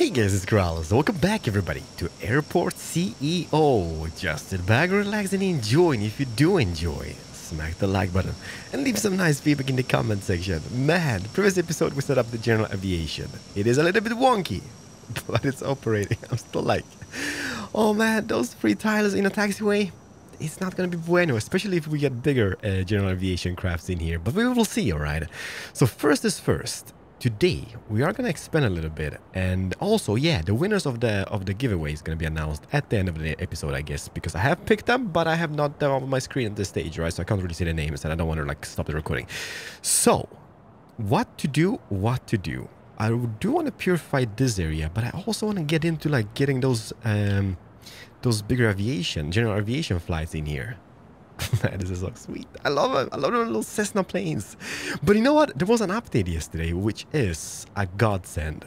Hey guys, it's Keralis. Welcome back everybody to Airport CEO. Just sit back, relax and enjoy. And if you do enjoy, smack the like button and leave some nice feedback in the comment section. Man, previous episode we set up the general aviation. It is a little bit wonky, but it's operating. I'm still like, oh man, those three tiles in a taxiway. It's not going to be bueno, especially if we get bigger general aviation crafts in here. But we will see, alright? So first is first. Today we are gonna expand a little bit, and also the winners of the giveaway is gonna be announced at the end of the episode, I guess, because I have picked them, but I have not them on my screen at this stage, right? So I can't really see the names, and I don't want to like stop the recording. So what to do? I do want to purify this area, but I also want to get into like getting those bigger general aviation flights in here. This is so sweet. I love it. I love the little Cessna planes. But you know what? There was an update yesterday, which is a godsend.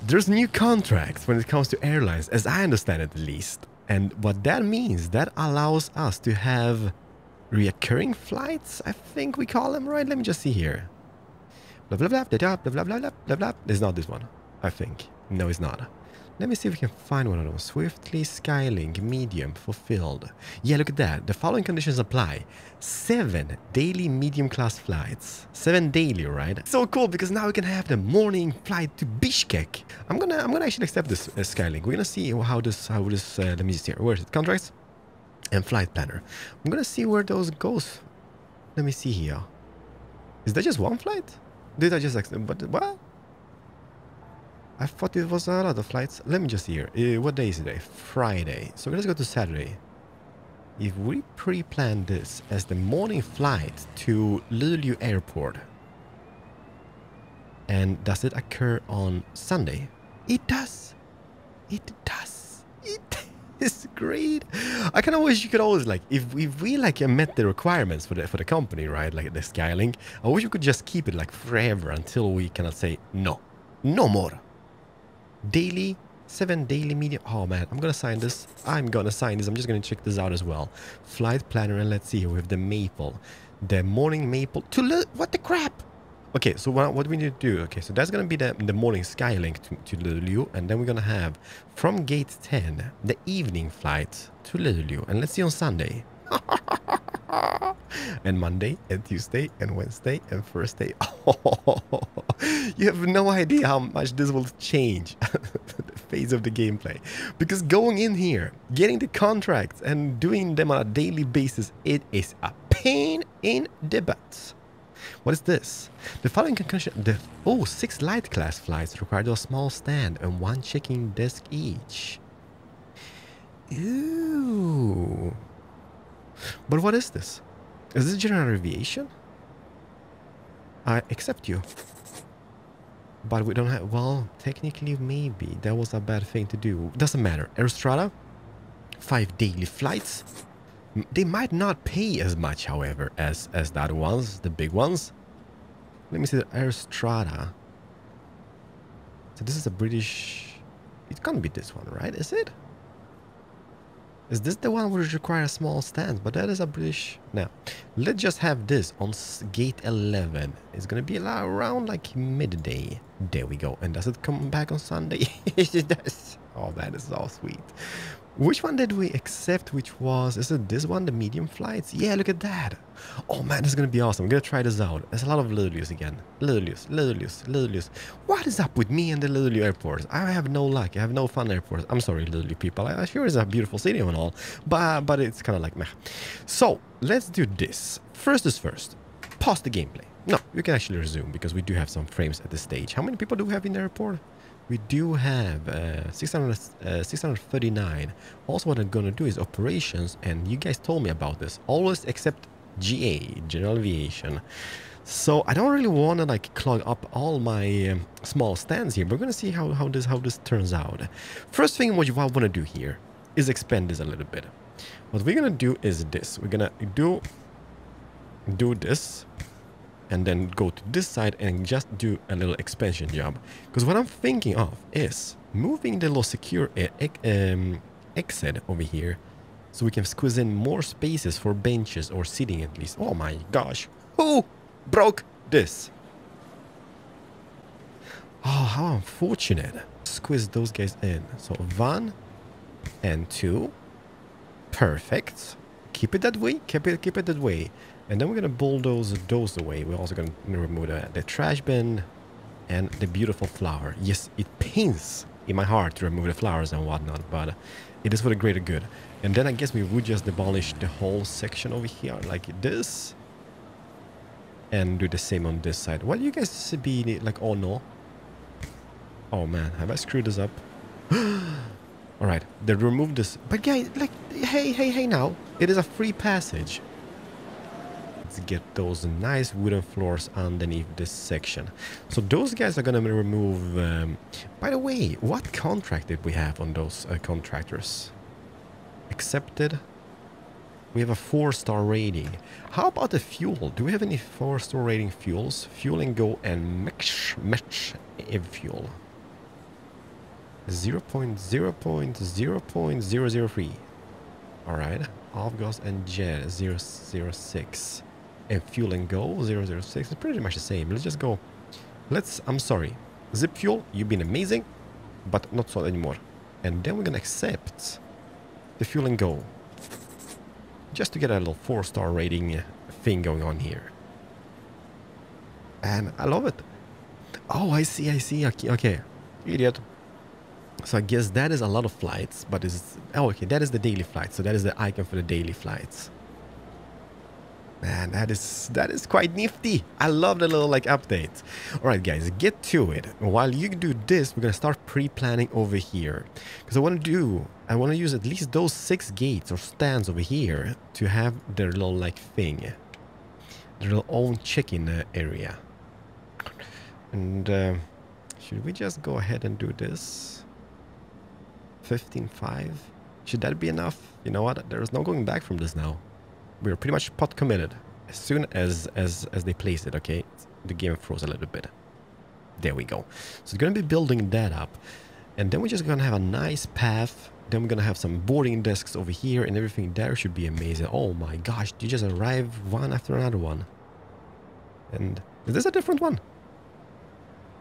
There's new contracts when it comes to airlines, as I understand it at least. And what that means, that allows us to have reoccurring flights, I think we call them, right? Let me just see here. Blah, blah, blah, blah, blah, blah, blah, blah, blah, blah. It's not this one, I think. No, it's not. Let me see if we can find one of those. Swiftly Skylink, medium, fulfilled. Yeah, look at that. The following conditions apply. 7 daily medium class flights. 7 daily, right? So cool, because now we can have the morning flight to Bishkek. I'm gonna actually accept this Skylink. We're gonna see how this let me just see here. Where is it? Contracts and flight planner. I'm gonna see where those goes. Let me see here. Is that just one flight? Did I just accept? But what? I thought it was a lot of flights. Let me just see here. What day is today? Friday. So let's go to Saturday. If we pre-plan this as the morning flight to Luleå Airport, and does it occur on Sunday? It does. It does. It is great. I kind of wish you could always like, if we like met the requirements for the company, right? Like the Skylink. I wish we could just keep it like forever until we cannot say no, no more. Daily, 7 daily medium. Oh man, I'm gonna sign this. I'm just gonna check this out as well. Flight planner, and let's see here. We have the maple, the morning maple to what the crap. Okay, so what we need to do? Okay, so that's gonna be the morning Skylink to Luleå, and then we're gonna have from gate 10 the evening flight to Luleå, and let's see on Sunday. And Monday and Tuesday and Wednesday and Thursday. Oh, you have no idea how much this will change the phase of the gameplay. Because going in here, getting the contracts and doing them on a daily basis, it is a pain in the butt. What is this? The following conclusion: 6 light class flights require a small stand and 1 checking desk each. Ooh. But what is this? Is this general aviation? I accept you. But we don't have... Well, technically maybe. That was a bad thing to do. Doesn't matter. Aerostrada, 5 daily flights. They might not pay as much, however, as the other ones, the big ones. Let me see the Aerostrada. So this is a British... It can't be this one, right? Is it? Is this the one which requires small stands? But that is a British... Now, let's just have this on gate 11. It's going to be around like midday. There we go. And does it come back on Sunday? Yes, it does. Oh, that is so sweet. Which one did we accept? Which was... Is it this one? The medium flights? Yeah, look at that. Oh man, this is going to be awesome. I'm going to try this out. There's a lot of Luleås again. Luleås. What is up with me and the Luleå airports? I have no luck. I have no fun airports. I'm sorry, Luleå people. I sure it's a beautiful city and all. But it's kind of like meh. So, let's do this. First is first. Pause the gameplay. No, you can actually resume because we do have some frames at this stage. How many people do we have in the airport? We do have 639. Also, what I'm going to do is operations, and you guys told me about this. Always accept GA, General Aviation. So I don't really want to like clog up all my small stands here. But we're going to see how this turns out. First thing what I want to do here is expand this a little bit. What we're going to do is this. We're going to do this. And then go to this side and just do a little expansion job. Because what I'm thinking of is moving the little secure exit over here, so we can squeeze in more spaces for benches or sitting at least. Oh my gosh. Who broke this? Oh, how unfortunate. Squeeze those guys in. So 1 and 2. Perfect. Keep it that way. Keep it that way. And then we're gonna bulldoze those away. We're also gonna remove the trash bin and the beautiful flower. Yes, it pains in my heart to remove the flowers and whatnot, but it is for the greater good. And then I guess we would just demolish the whole section over here like this. And do the same on this side. What do you guys be like? Oh no. Oh man, have I screwed this up? Alright, they removed this. But guys, like, hey now. It is a free passage. Let's get those nice wooden floors underneath this section. So those guys are gonna remove... by the way, what contract did we have on those contractors? Accepted. We have a 4-star rating. How about the fuel? Do we have any 4-star rating fuels? Fuel and go and match fuel. 0.0.0.003. Alright. Avgas and jet 006. And fuel and go 006. It's pretty much the same. Let's just go. I'm sorry. Zip fuel, you've been amazing, but not so anymore. And then we're gonna accept the fuel and go. Just to get a little 4-star rating thing going on here. And I love it. Oh, I see. Okay. Idiot. So I guess that is a lot of flights, but is... Oh, okay, that is the daily flight. So that is the icon for the daily flights. Man, that is quite nifty. I love the little, like, update. Alright, guys, get to it. While you do this, we're gonna start pre-planning over here. Because I want to use at least those 6 gates or stands over here to have their little, like, thing. Their little own check-in area. And, should we just go ahead and do this? 15.5. Should that be enough? You know what? There is no going back from this now. We're pretty much pot committed. As soon as they place it, okay? The game froze a little bit. There we go. So we're going to be building that up. And then we're just going to have a nice path. Then we're going to have some boarding desks over here. And everything there should be amazing. Oh my gosh. You just arrive one after another one. And is this a different one?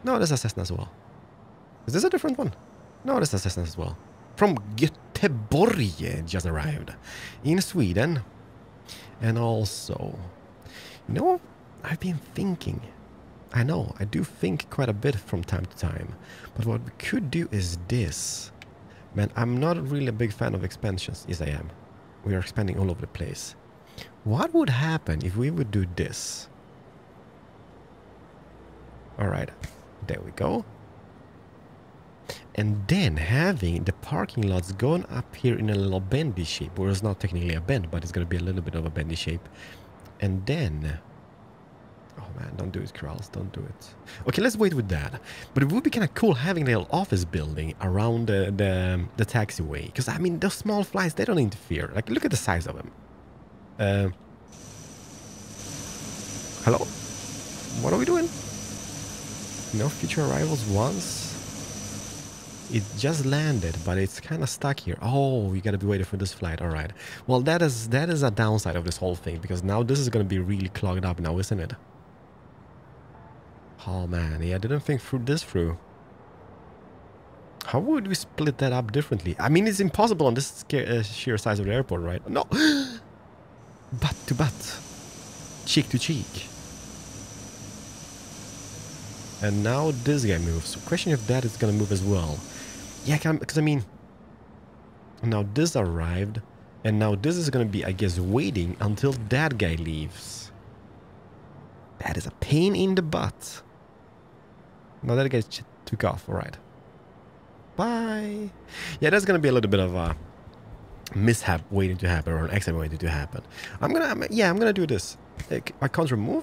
No, this is a Cessna as well. Is this a different one? No, this is a Cessna as well. From Göteborg just arrived. In Sweden. And also, you know, I've been thinking. I know, I do think quite a bit from time to time. But what we could do is this. Man, I'm not really a big fan of expansions. Yes, I am. We are expanding all over the place. What would happen if we would do this? Alright, there we go. And then having the parking lots going up here in a little bendy shape. Or it's not technically a bend, but it's going to be a little bit of a bendy shape. And then... Oh man, don't do it, Keralis, don't do it. Okay, let's wait with that. But it would be kind of cool having a little office building around the taxiway. Because, I mean, those small flights, they don't interfere. Like, look at the size of them. Hello? What are we doing? No future arrivals once? It just landed, but it's kind of stuck here. Oh, you gotta be waiting for this flight. All right. Well, that is a downside of this whole thing, because now this is gonna be really clogged up now, isn't it? Oh man, yeah, I didn't think through. How would we split that up differently? I mean, it's impossible on this sheer size of the airport, right? No, butt to butt, cheek to cheek. And now this guy moves. So question if that is gonna move as well. Yeah, because I mean, now this arrived, and now this is gonna be, I guess, waiting until that guy leaves. That is a pain in the butt. Now that guy took off. All right. Bye. Yeah, that's gonna be a little bit of a mishap waiting to happen, or an accident waiting to happen. I'm gonna do this. I can't remove.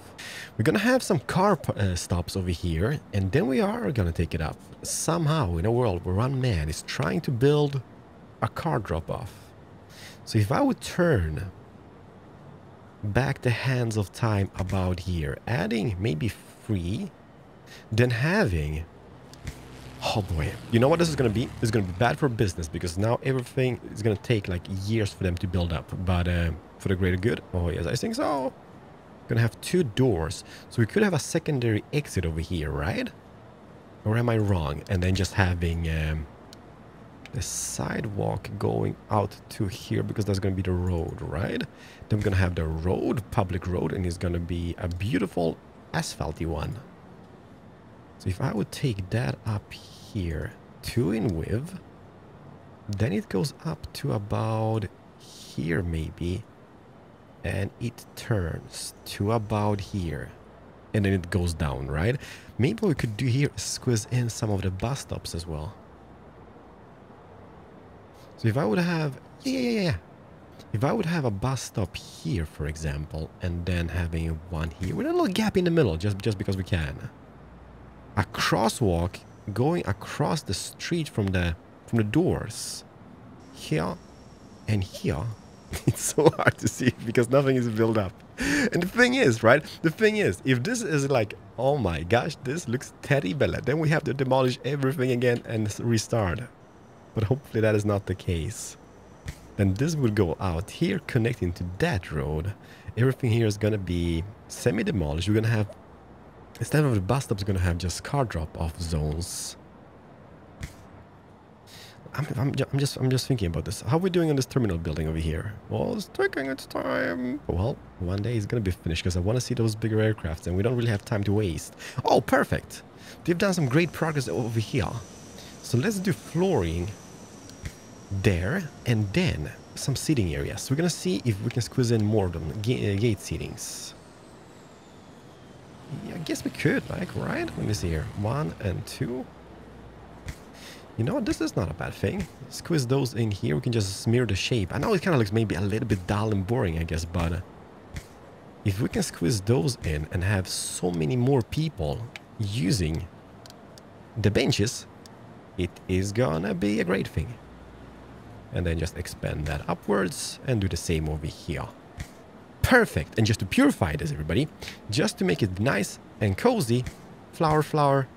We're gonna have some car stops over here, and then we are gonna take it up. Somehow, in a world where one man is trying to build a car drop-off. So if I would turn back the hands of time about here, adding maybe 3, then having... Oh boy, you know what this is gonna be? It's gonna be bad for business, because now everything is gonna take like years for them to build up. But for the greater good, oh yes, I think so. Gonna have 2 doors, so we could have a secondary exit over here, right? Or am I wrong? And then just having the sidewalk going out to here because that's going to be the road, right? Then we're going to have the road, public road, and it's going to be a beautiful asphalty one. So if I would take that up here, 2 in width, then it goes up to about here maybe, and it turns to about here, and then it goes down, right? Maybe what we could do here is squeeze in some of the bus stops as well. So if I would have, yeah. If I would have a bus stop here, for example, and then having one here with a little gap in the middle, just because we can. A crosswalk going across the street from the doors, here and here. It's so hard to see because nothing is built up. And the thing is, right? The thing is, if this is like, oh my gosh, this looks terrible, then we have to demolish everything again and restart. But hopefully that is not the case. Then this would go out here connecting to that road. Everything here is going to be semi-demolished. We're going to have, instead of the bus stops, we're going to have just car drop-off zones. I'm just thinking about this. How are we doing on this terminal building over here? Well, it's taking its time. Well, one day it's going to be finished because I want to see those bigger aircrafts and we don't really have time to waste. Oh, perfect. They've done some great progress over here. So let's do flooring there and then some seating areas. We're going to see if we can squeeze in more of them. Gate seatings. Yeah, I guess we could, like, right? Let me see here. 1 and 2. You know what? This is not a bad thing. Squeeze those in here. We can just smear the shape. I know it kind of looks maybe a little bit dull and boring, I guess, but if we can squeeze those in and have so many more people using the benches, it is gonna be a great thing. And then just expand that upwards and do the same over here. Perfect. And just to purify this, everybody, just to make it nice and cozy, flower,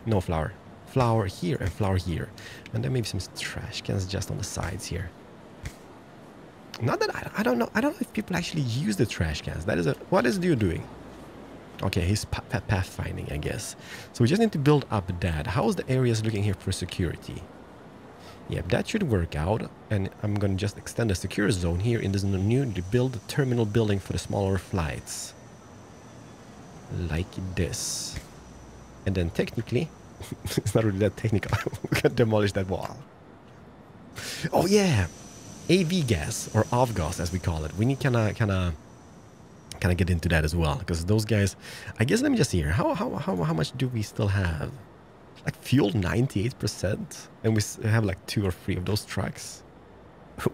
no flower. Flower here and flower here, and then maybe some trash cans just on the sides here. Not that I don't know if people actually use the trash cans. That is what is you doing? Okay, he's pathfinding, I guess. So we just need to build up that. How is the areas looking here for security? Yeah, that should work out. And I'm gonna just extend the secure zone here in this newly built terminal building for the smaller flights, like this. And then technically, it's not really that technical. We can demolish that wall. Oh yeah, AV gas or avgas as we call it. We need kind of get into that as well because those guys. I guess let me just see here. How much do we still have? Like fuel 98%, and we have like 2 or 3 of those trucks.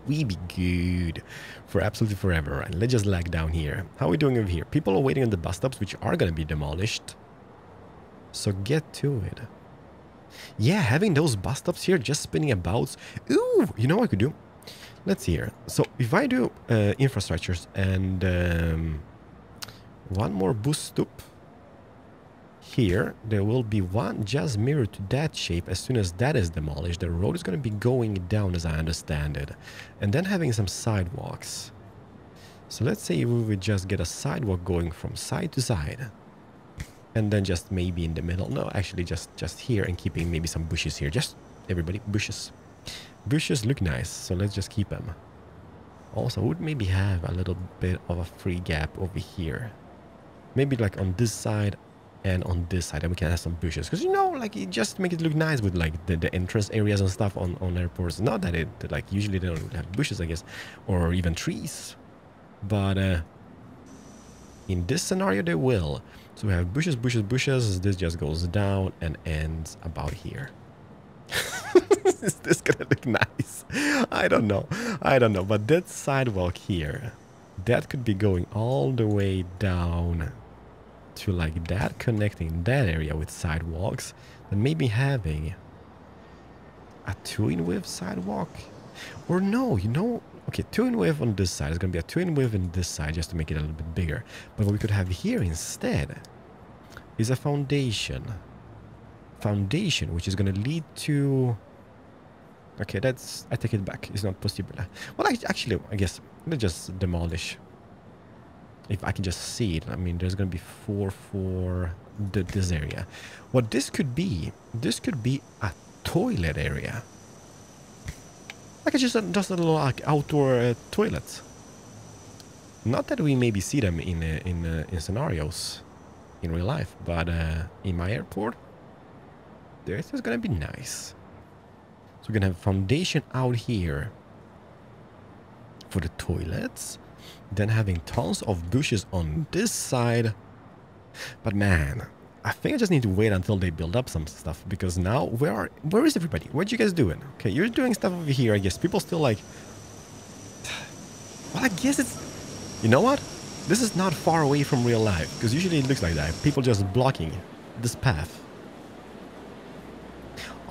We be good for absolutely forever. Right? Let's just lag down here. How are we doing over here? People are waiting on the bus stops, which are gonna be demolished. So get to it. Yeah, having those bus stops here just spinning about. Ooh, you know what I could do? Let's see here. So if I do infrastructures and one more bus stop here, there will be one just mirrored to that shape. As soon as that is demolished, the road is going to be going down as I understand it. And then having some sidewalks. So let's say we would just get a sidewalk going from side to side. And then just maybe in the middle. No, actually just here and keeping maybe some bushes here. Just everybody, bushes. Bushes look nice, so let's just keep them. Also, I would maybe have a little bit of a free gap over here. Maybe like on this side and on this side. And we can have some bushes. Because, you know, like it just make it look nice with like the entrance areas and stuff on airports. Not that it, like usually they don't really have bushes, I guess. Or even trees. But in this scenario, they will. So we have bushes. This just goes down and ends about here. Is this gonna look nice? I don't know. But that sidewalk here, that could be going all the way down to like that, connecting that area with sidewalks. Then maybe having a 2-in-width sidewalk. Or no, you know, okay, 2-in-width on this side. It's gonna be a 2-in-width on this side just to make it a little bit bigger. But what we could have here instead is a foundation, which is going to lead to... Okay, that's... I take it back. It's not possible. Well, actually, I guess let's just demolish If I can just see it, I mean, there's gonna be 4 for this area. What this could be a toilet area. Like it's just a little like outdoor toilet. Not that we maybe see them in scenarios in real life, but in my airport, this is gonna be nice. So we're gonna have foundation out here for the toilets, then having tons of bushes on this side. But man, I think I just need to wait until they build up some stuff, because now where is everybody? What you guys doing? Okay, you're doing stuff over here, I guess. People still like, well, I guess it's, you know what? This is not far away from real life, because usually it looks like that. People just blocking this path.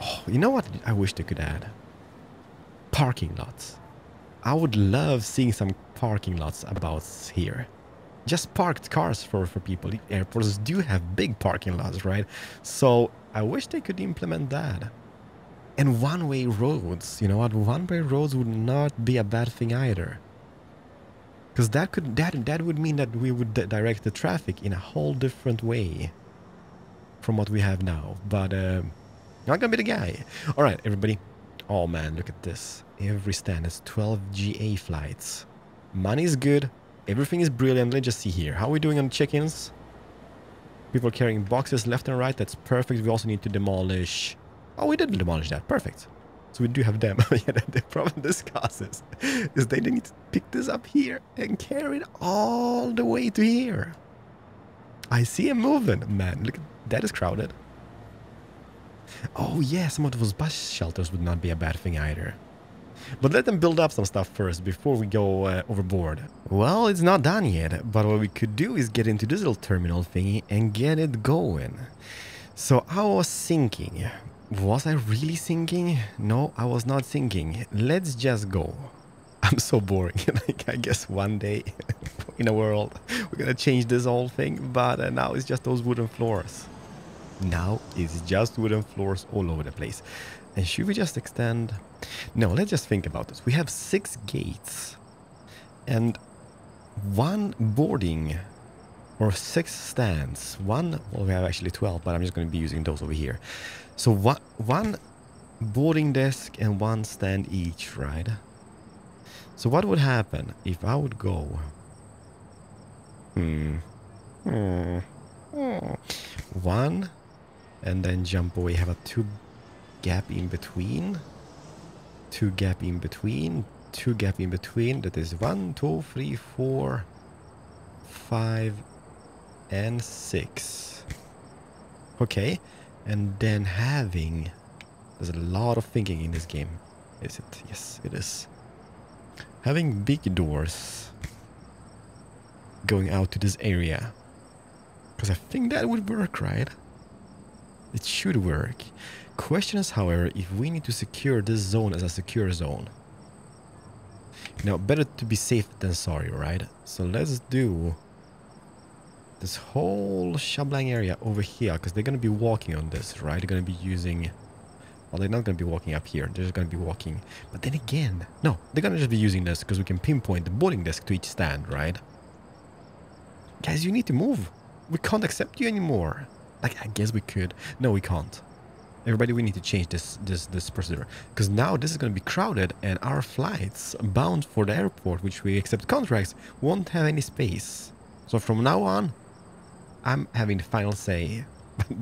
Oh, you know what I wish they could add? Parking lots. I would love seeing some parking lots about here. Just parked cars for people. The airports do have big parking lots, right? So I wish they could implement that. And one-way roads. You know what? One-way roads would not be a bad thing either. Because that would mean that we would direct the traffic in a whole different way from what we have now. But not gonna be the guy. All right, everybody. Oh man, look at this. Every stand is 12 GA flights. Money is good. Everything is brilliant. Let's just see here. How are we doing on check-ins? People are carrying boxes left and right. That's perfect. We also need to demolish. Oh, we did demolish that. Perfect. So we do have them. Yeah, the problem this causes is they need to pick this up here and carry it all the way to here. I see him moving. Man, look, that is crowded. Oh yeah, some of those bus shelters would not be a bad thing either. But let them build up some stuff first before we go overboard. Well, it's not done yet, but what we could do is get into this little terminal thingy and get it going. So I was thinking, was I really thinking? No, I was not thinking. Let's just go. I'm so boring. Like, I guess one day in a world we're gonna change this whole thing, but now it's just those wooden floors. Now it's just wooden floors all over the place. And should we just extend? No, let's just think about this. We have 6 gates and 1 boarding, or 6 stands. Well, we have actually 12, but I'm just going to be using those over here. So one boarding desk and 1 stand each, right? So what would happen if I would go? One, and then jump away. Have a 2 gap in between. 2 gap in between. 2 gap in between. That is 1, 2, 3, 4, 5, and 6. Okay, and then having. There's a lot of thinking in this game. Is it? Yes, it is. Having big doors going out to this area. Because I think that would work, right? It should work. Question is, however, if we need to secure this zone as a secure zone. Now, better to be safe than sorry, right? So let's do this whole Shablang area over here, because they're going to be walking on this, right? They're going to be using... Well, they're not going to be walking up here. They're just going to be walking. But then again, no, they're going to just be using this because we can pinpoint the boarding desk to each stand, right? Guys, you need to move. We can't accept you anymore. Like, I guess we could. No, we can't. Everybody, we need to change this procedure. Because now this is going to be crowded and our flights bound for the airport, which we accept contracts, won't have any space. So from now on, I'm having the final say.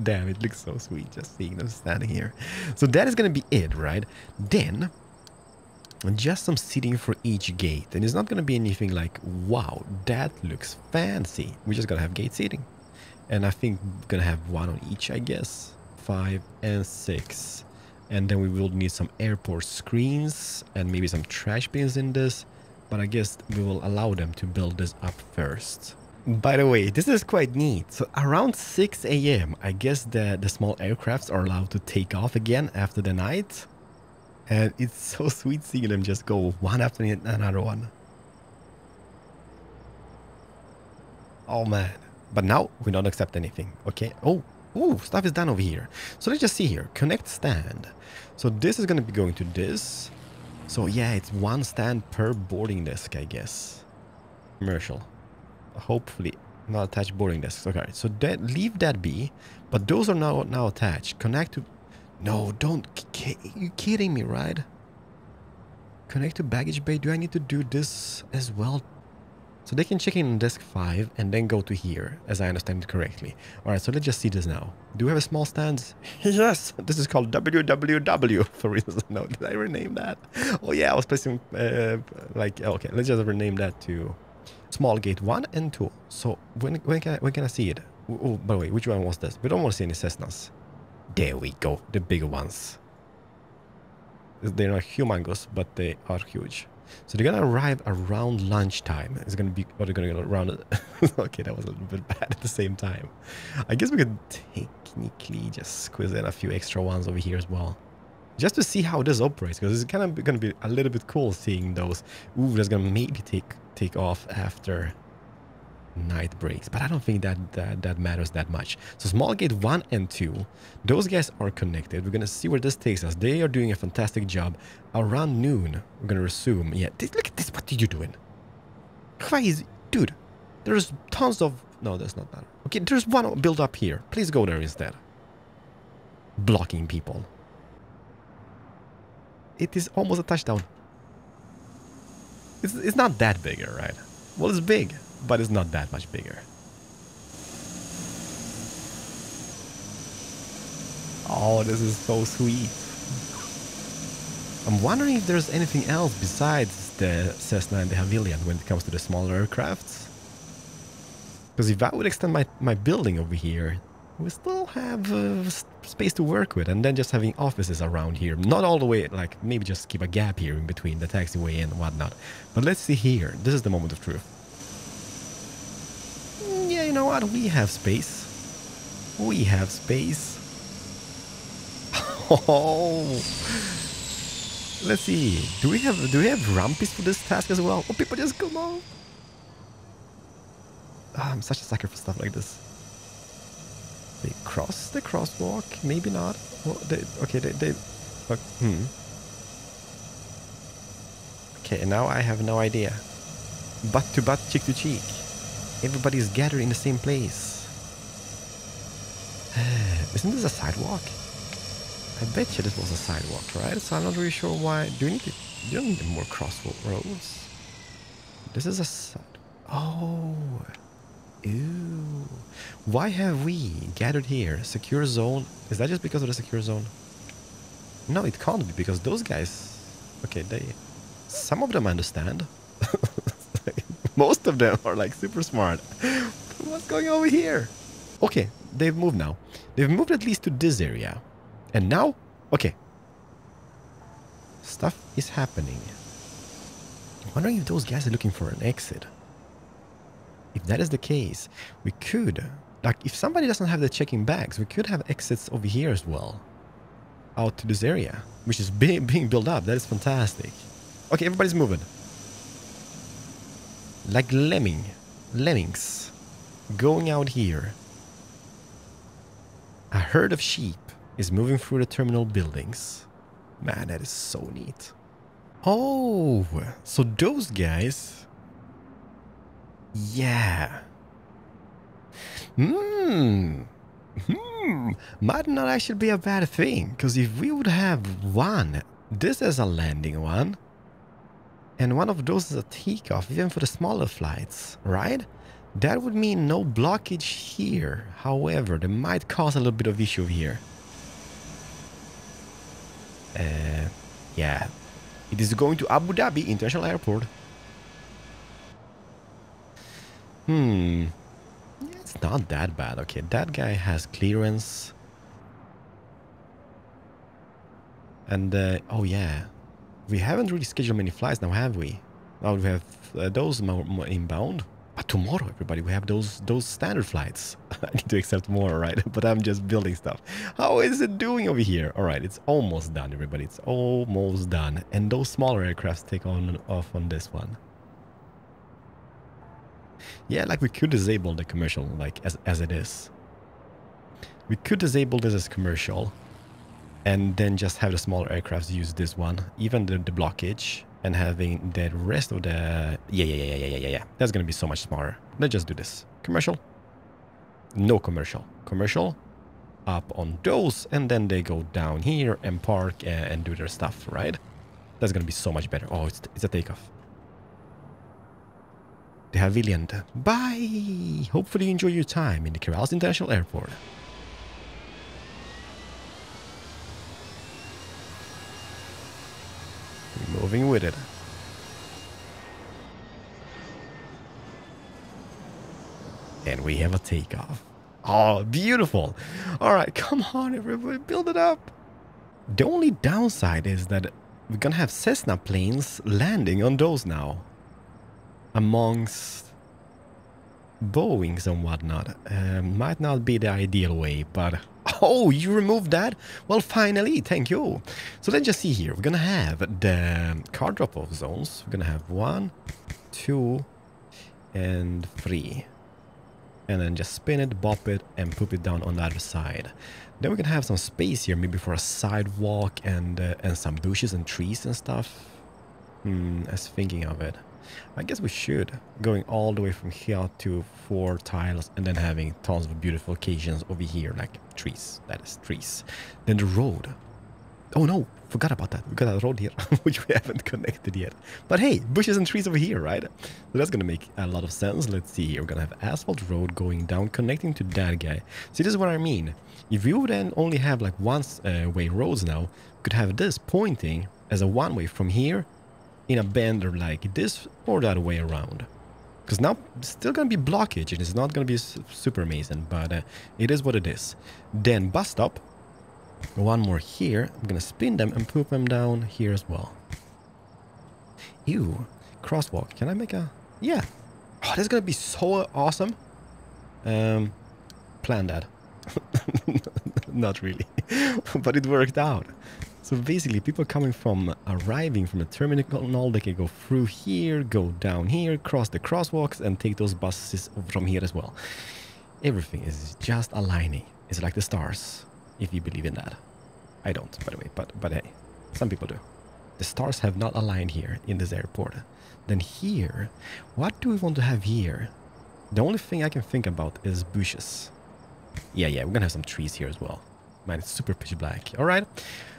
Damn, it looks so sweet just seeing them standing here. So that is going to be it, right? Then, just some seating for each gate. And it's not going to be anything like, wow, that looks fancy. We're just going to have gate seating. And I think we're going to have 1 on each, I guess. 5 and 6. And then we will need some airport screens and maybe some trash bins in this. But I guess we will allow them to build this up first. By the way, this is quite neat. So around 6 AM, I guess the small aircrafts are allowed to take off again after the night. And it's so sweet seeing them just go one after another one. Oh man. But now we don't accept anything. Okay. Oh, stuff is done over here. So let's just see here. Connect stand. So this is going to be going to this. So yeah, it's 1 stand per boarding desk, I guess. Commercial. hopefully not attached boarding desks. Okay, so that, leave that be. But those are now attached. Connect to... No, don't... You kidding me, right? Connect to baggage bay. Do I need to do this as well? So they can check in on desk 5 and then go to here, as I understand it correctly. Alright, so let's just see this now. Do we have a small stand? Yes! This is called WWW, for reasons. No, did I rename that? Oh yeah, I was placing, okay, let's just rename that to small gate 1 and 2. So, when can I see it? Oh, by the way, which one was this? We don't want to see any Cessnas. There we go, the bigger ones. They're not humongous, but they are huge. So they're gonna arrive around lunchtime. It's gonna be, or they're gonna go around. Okay, that was a little bit bad at the same time. I guess we could technically just squeeze in a few extra ones over here as well, just to see how this operates. Because it's kind of gonna be a little bit cool seeing those. Ooh, that's gonna maybe take off after night breaks, but I don't think that matters that much. So small gate 1 and 2, those guys are connected. We're gonna see where this takes us. They are doing a fantastic job. Around noon we're gonna resume. Yeah, look at this. What are you doing? Why is... Dude, there's tons of... No, that's not that. Okay, there's one build up here. Please go there instead. Blocking people. It is almost a touchdown. It's not that bigger, right? Well, it's big, but it's not that much bigger. Oh, this is so sweet. I'm wondering if there's anything else besides the Cessna and the Havilion when it comes to the smaller aircrafts. Because if I would extend my building over here, we still have space to work with, and then just having offices around here. Not all the way, like maybe just keep a gap here in between the taxiway and whatnot. But let's see here. This is the moment of truth. Yeah, you know what? We have space. We have space. Oh, let's see. Do we have rampies for this task as well? Oh, people just come on. I'm such a sucker for stuff like this. They cross the crosswalk? Maybe not. Well, they Okay, now I have no idea. Butt to butt, cheek to cheek. Everybody's gathered in the same place. Isn't this a sidewalk? I bet you this was a sidewalk, right? So I'm not really sure why. Do you need more crossroads? This is a side. Oh. Ew. Why have we gathered here? Secure zone. Is that just because of the secure zone? No, it can't be, because those guys... Okay, some of them understand. Most of them are like super smart. What's going over here? Okay, they've moved now. They've moved at least to this area. And now, okay. Stuff is happening. I'm wondering if those guys are looking for an exit. If that is the case, we could, like, if somebody doesn't have the checking bags, we could have exits over here as well. Out to this area, which is being built up. That is fantastic. Okay, everybody's moving. Like lemmings. Going out here. A herd of sheep is moving through the terminal buildings. Man, that is so neat. Oh, so those guys... Yeah. Might not actually be a bad thing, because if we would have one, this is a landing one, and one of those is a takeoff, even for the smaller flights, right? That would mean no blockage here. However, they might cause a little bit of issue here. Yeah. It is going to Abu Dhabi International Airport. It's not that bad. Okay, that guy has clearance. And, oh yeah. We haven't really scheduled many flights now, have we? Now we have those more inbound. But tomorrow, everybody, we have those standard flights. I need to accept more, right? But I'm just building stuff. How is it doing over here? All right, it's almost done, everybody. It's almost done. And those smaller aircrafts take off on this one. Yeah, like we could disable the commercial, like as it is. We could disable this as commercial, and then just have the smaller aircrafts use this one, even the blockage. and having the rest of the... Yeah. That's going to be so much smarter. Let's just do this. Commercial. No commercial. Commercial. Up on those, and then they go down here and park and do their stuff, right? That's going to be so much better. Oh, it's a takeoff. De Havilland. Bye! Hopefully you enjoy your time in the Keralis International Airport. We're moving with it. And we have a takeoff. Oh, beautiful. All right, come on, everybody, build it up. The only downside is that we're going to have Cessna planes landing on those now. Amongst Boeings and whatnot. Might not be the ideal way, but... Oh, you removed that? Well, finally, thank you. So let's just see here. We're going to have the car drop-off zones. We're going to have 1, 2, and 3. And then just spin it, bop it, and poop it down on the other side. Then we can have some space here, maybe for a sidewalk and some bushes and trees and stuff. As thinking of it. I guess we should. Going all the way from here to 4 tiles and then having tons of beautiful occasions over here, like trees. That is trees. Then the road. Oh no, forgot about that. We got a road here, which we haven't connected yet. But hey, bushes and trees over here, right? So that's going to make a lot of sense. Let's see here. We're going to have asphalt road going down, connecting to that guy. See, this is what I mean. If you would then only have like one-way roads now, we could have this pointing as a one-way from here in a bender like this or the other way around. Because now it's still going to be blockage and it's not going to be super amazing, but it is what it is. Then bus stop. One more here. I'm gonna spin them and poop them down here as well. Ew. Crosswalk. Can I make a... Yeah. Oh, that's gonna be so awesome. Plan that. Not really. But it worked out. So basically, people coming from... Arriving from the terminal, they can go through here, go down here, cross the crosswalks, and take those buses from here as well. Everything is just aligning. It's like the stars. If you believe in that. I don't, by the way, but hey, some people do. The stars have not aligned here in this airport. Then here, what do we want to have here? The only thing I can think about is bushes. Yeah, we're gonna have some trees here as well. Man, it's super pitch black. Alright,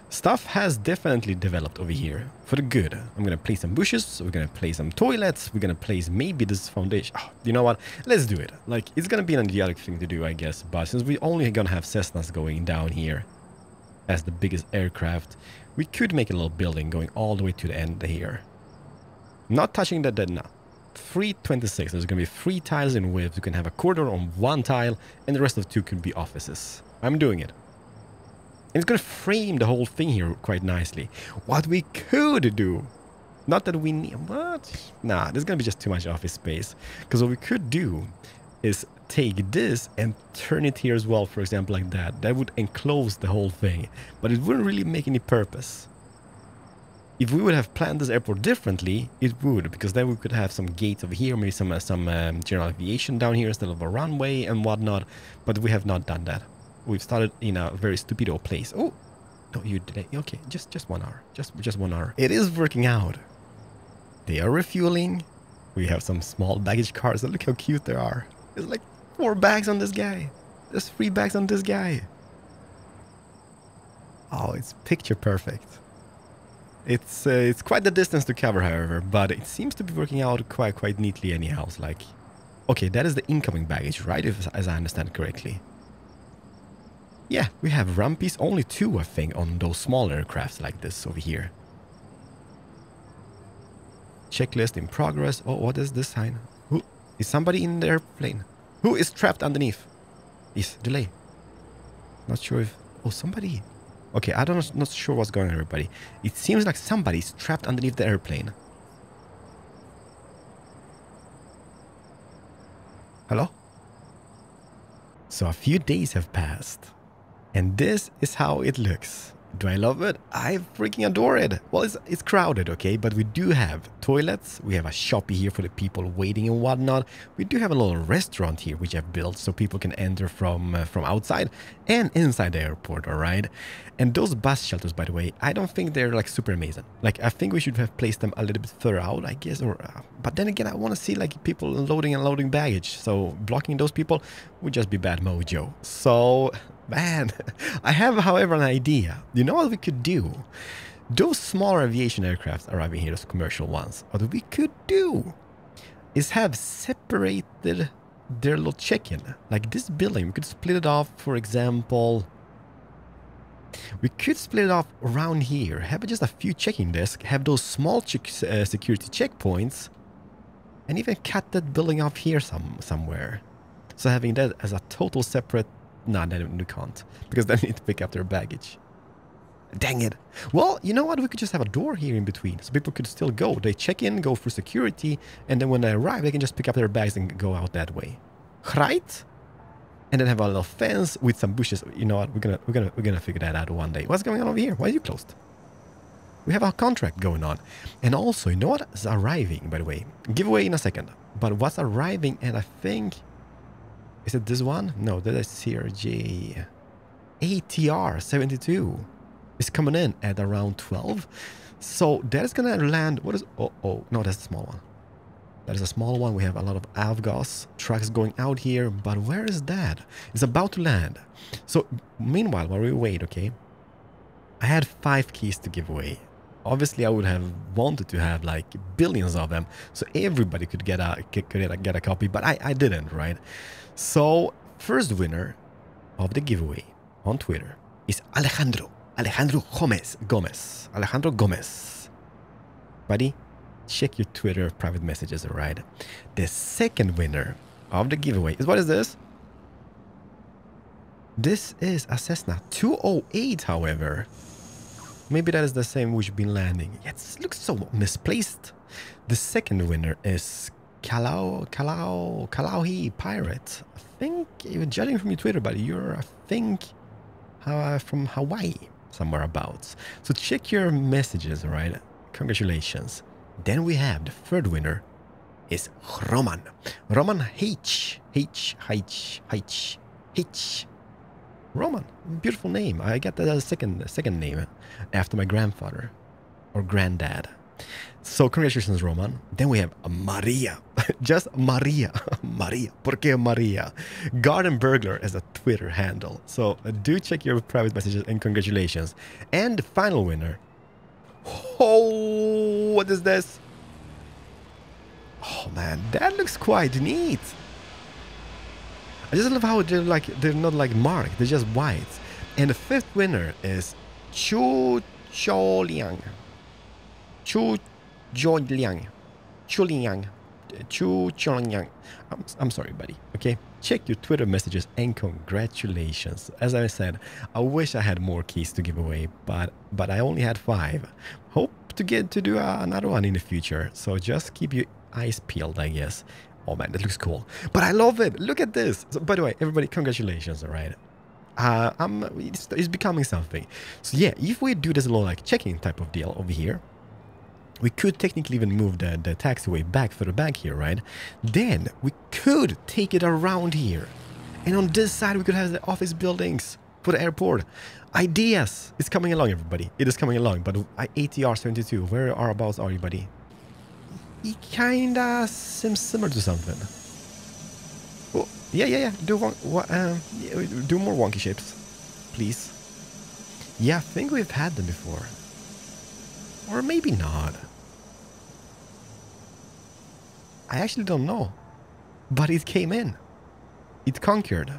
stuff has definitely developed over here for the good. I'm gonna place some bushes, we're gonna place some toilets, we're gonna place maybe this foundation. Oh, you know what? Let's do it. Like, it's gonna be an idiotic thing to do, I guess, but since we only gonna have Cessnas going down here as the biggest aircraft, we could make a little building going all the way to the end here. Not touching that, no. 326, there's gonna be 3 tiles in width. You can have a corridor on 1 tile, and the rest of 2 could be offices. I'm doing it. And it's going to frame the whole thing here quite nicely. What we could do, not that we need, what? Nah, there's going to be just too much office space. Because what we could do is take this and turn it here as well, for example, like that. That would enclose the whole thing. But it wouldn't really make any purpose. If we would have planned this airport differently, it would. Because then we could have some gates over here, maybe some general aviation down here instead of a runway and whatnot. But we have not done that. We've started in a very stupido place. Oh, no, you delay. Okay, just 1 hour. Just 1 hour. It is working out. They are refueling. We have some small baggage cars. And look how cute they are. There's like 4 bags on this guy. There's 3 bags on this guy. Oh, it's picture perfect. It's quite the distance to cover, however, but it seems to be working out quite neatly anyhow. It's like, okay, that is the incoming baggage, right? As I understand correctly. Yeah, we have rampies, only 2, I think, on those small aircrafts like this over here. Checklist in progress. Oh, what is this sign? Who is somebody in the airplane? Who is trapped underneath? Is delay. Not sure if... Oh, somebody. Okay, not sure what's going on, everybody. It seems like somebody's trapped underneath the airplane. Hello? So a few days have passed. And this is how it looks. Do I love it? I freaking adore it. Well, it's crowded, okay? But we do have toilets. We have a shoppy here for the people waiting and whatnot. We do have a little restaurant here, which I've built so people can enter from outside and inside the airport, all right? And those bus shelters, by the way, I don't think they're like super amazing. Like, I think we should have placed them a little bit further out, I guess. Or, but then again, I want to see like people loading and unloading baggage. So blocking those people would just be bad mojo. So... man, I have, however, an idea. You know what we could do? Those smaller aviation aircrafts arriving here, those commercial ones, what we could do is have separated their little check-in. Like this building, we could split it off, for example. We could split it off around here, have just a few checking desks, have those small security checkpoints, and even cut that building off here somewhere. So having that as a total separate... no, then we can't, because then we need to pick up their baggage. Dang it. Well, you know what? We could just have a door here in between, so people could still go. They check in, go through security, and then when they arrive, they can just pick up their bags and go out that way. Right? And then have a little fence with some bushes. You know what? We're gonna figure that out one day. What's going on over here? Why are you closed? We have a contract going on. And also, you know what is arriving, by the way? Giveaway in a second. But what's arriving, and I think... is it this one? No, that is CRJ. ATR 72 is coming in at around 12. So that is gonna land. What is... oh, no, that's a small one. That is a small one. We have a lot of avgas trucks going out here. But where is that? It's about to land. So meanwhile, while we wait, okay, I had 5 keys to give away. Obviously, I would have wanted to have like billions of them, so everybody could get a copy, but I didn't, right? So first winner of the giveaway on Twitter is Alejandro Gomez. Buddy, check your Twitter private messages, all right? The second winner of the giveaway is, what is this? This is a Cessna 208, however. Maybe that is the same which been landing. Yeah, it looks so misplaced. The second winner is Kalauhi Pirate. I think, you're judging from your Twitter, buddy, you're, I think, from Hawaii, somewhere abouts. So check your messages, all right? Congratulations. Then we have the third winner is Roman H. Roman, beautiful name. I got that as a second name after my grandfather or granddad. So congratulations, Roman. Then we have Maria, just Maria. ¿Por qué Maria? Garden Burglar as a Twitter handle. So do check your private messages and congratulations. And the final winner. Oh, what is this? Oh man, that looks quite neat. I just love how they're not like marked, they're just white. And the fifth winner is Chu Liang. I'm sorry, buddy. Okay, check your Twitter messages and congratulations. As I said, I wish I had more keys to give away, but I only had 5. Hope to get to do another one in the future. So just keep your eyes peeled, I guess. Oh man, that looks cool. But I love it. Look at this. So, by the way, everybody, congratulations, all right? It's becoming something. So yeah, if we do this little like checking type of deal over here, we could technically even move the taxiway back further back here, right? Then we could take it around here. And on this side, we could have the office buildings for the airport. Ideas. It's coming along, everybody. It is coming along. But ATR 72, where abouts are you, buddy? He kinda seems similar to something. Oh, yeah. Do more wonky shapes, please. Yeah, I think we've had them before. Or maybe not. I actually don't know. But it came in. It conquered.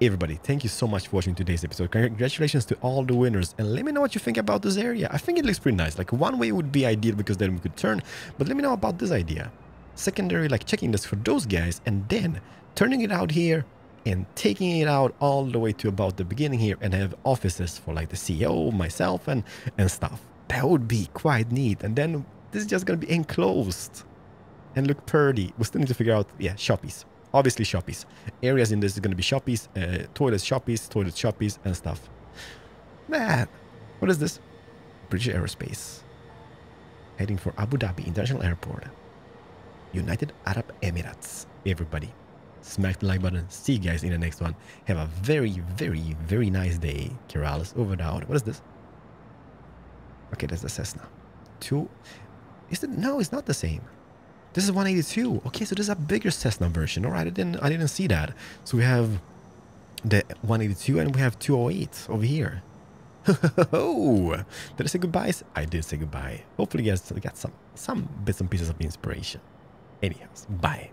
Everybody, thank you so much for watching today's episode. Congratulations to all the winners. And let me know what you think about this area. I think it looks pretty nice. Like one way would be ideal because then we could turn. But let me know about this idea. Secondary, like checking this for those guys. And then turning it out here and taking it out all the way to about the beginning here. And have offices for like the CEO, myself and stuff. That would be quite neat. And then this is just going to be enclosed. And look pretty. We still need to figure out, yeah, shoppies. Obviously shoppies. Areas in this is going to be shoppies, toilet shoppies, and stuff. Man, What is this? British Aerospace. Heading for Abu Dhabi International Airport. United Arab Emirates. Everybody, smack the like button. See you guys in the next one. Have a very, very, very nice day. Keralis, over and out. What is this? Okay, that's the Cessna. Is it? No, it's not the same. This is 182. Okay, so this is a bigger Cessna version. All right, I didn't see that. So we have the 182 and we have 208 over here. Oh, did I say goodbyes? I did say goodbye. Hopefully you guys got some bits and pieces of inspiration. Anyhow, bye.